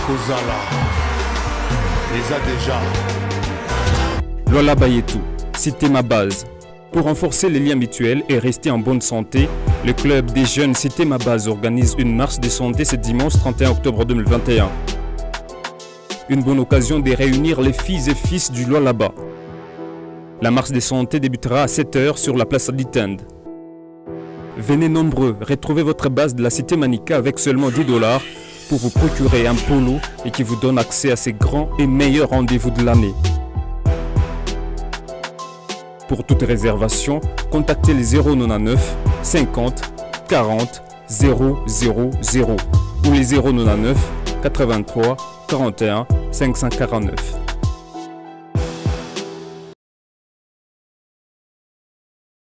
Kozala. Les a déjà. Lualaba Yetu, c'était ma base. Pour renforcer les liens mutuels et rester en bonne santé, le club des jeunes C'était ma base organise une marche de santé ce dimanche 31 octobre 2021. Une bonne occasion de réunir les filles et fils du Lualaba. La marche de santé débutera à 7h sur la place Aditend. Venez nombreux, retrouvez votre base de la Cité Manica avec seulement $10 pour vous procurer un polo et qui vous donne accès à ces grands et meilleurs rendez-vous de l'année. Pour toute réservation, contactez les 099 50 40 000 ou les 099 83 41 549.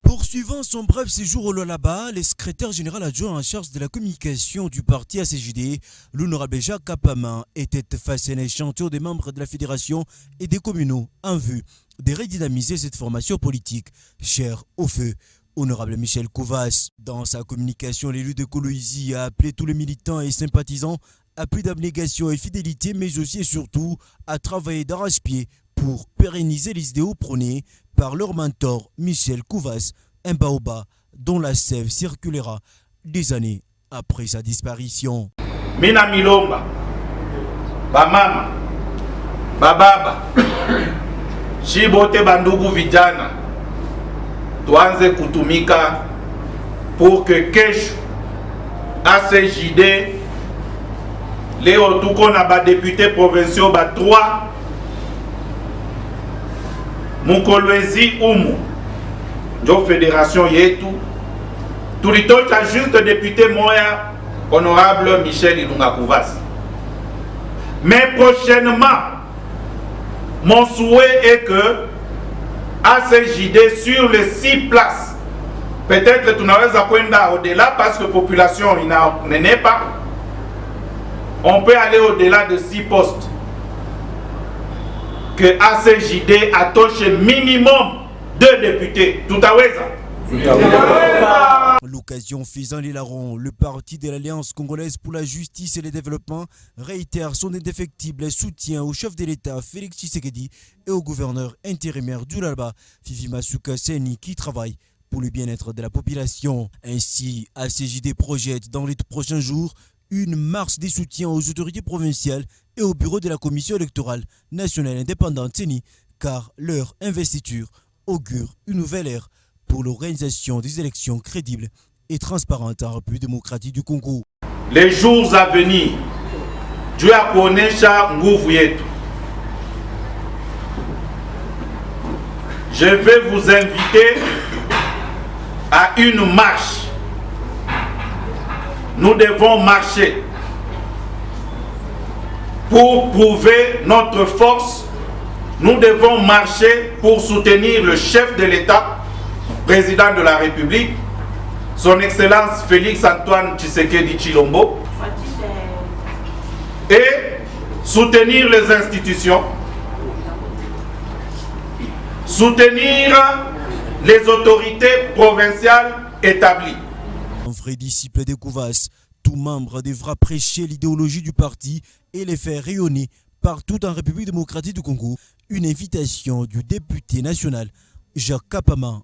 Poursuivant son bref séjour au Lualaba, le secrétaire général adjoint en charge de la communication du parti ACJD, l'honorable Jacques Kapama, était face à un échantillon des membres de la fédération et des communaux en vue de redynamiser cette formation politique chère au feu. Honorable Michel Kouvas, dans sa communication, l'élu de Coloizy a appelé tous les militants et sympathisants à plus d'abnégation et fidélité, mais aussi et surtout à travailler d'arrache-pied pour pérenniser les idéaux prônés par leur mentor Michel Kouvas, un baobab dont la sève circulera des années après sa disparition. Mina Milomba, Bamama, Bababa, Shibote Bandugu Vijana, tuanze kutumika pour que kesho ACJD leo tuko na ba député provinciaux ba 3 Mukolwezi umu ndio fédération yetu tulitocha juste député moya honorable Michel Ilunga Kouvas. Mais prochainement mon souhait est que ACJD sur les 6 places, peut-être tunaweza kwenda au-delà parce que la population n'est pas, on peut aller au-delà de 6 postes, que ACJD atoche minimum 2 députés. Tout à L'occasion faisant les larrons, le parti de l'Alliance congolaise pour la justice et le développement réitère son indéfectible soutien au chef de l'État Félix Tshisekedi et au gouverneur intérimaire du Lualaba, Fifi Masuka Seni, qui travaille pour le bien-être de la population. Ainsi, ACJD projette dans les prochains jours une marche de soutien aux autorités provinciales et au bureau de la Commission électorale nationale indépendante Seni, car leur investiture augure une nouvelle ère pour l'organisation des élections crédibles et transparentes en République démocratique du Congo. Les jours à venir, Dieu a kuonesha nguvu yetu. Je vais vous inviter à une marche. Nous devons marcher pour prouver notre force. Nous devons marcher pour soutenir le chef de l'État, président de la République, son Excellence Félix Antoine Tshisekedi Tshilombo, et soutenir les institutions, soutenir les autorités provinciales établies. Un vrai disciple de Kouvas, tout membre devra prêcher l'idéologie du parti et les faire rayonner partout en République démocratique du Congo. Une invitation du député national Jacques Kapama.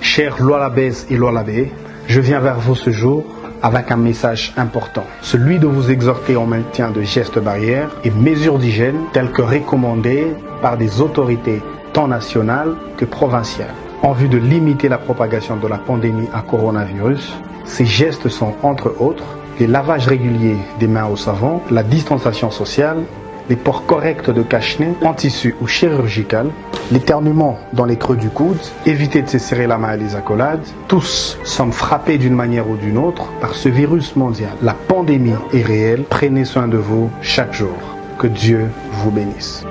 Chers Lualabaises et Lualabais, je viens vers vous ce jour avec un message important, celui de vous exhorter au maintien de gestes barrières et mesures d'hygiène telles que recommandées par des autorités tant nationales que provinciales. En vue de limiter la propagation de la pandémie à coronavirus, ces gestes sont entre autres les lavages réguliers des mains au savon, la distanciation sociale, les ports corrects de cache-nez en tissu ou chirurgical, l'éternuement dans les creux du coude, éviter de se serrer la main et les accolades. Tous sommes frappés d'une manière ou d'une autre par ce virus mondial. La pandémie est réelle, prenez soin de vous chaque jour. Que Dieu vous bénisse.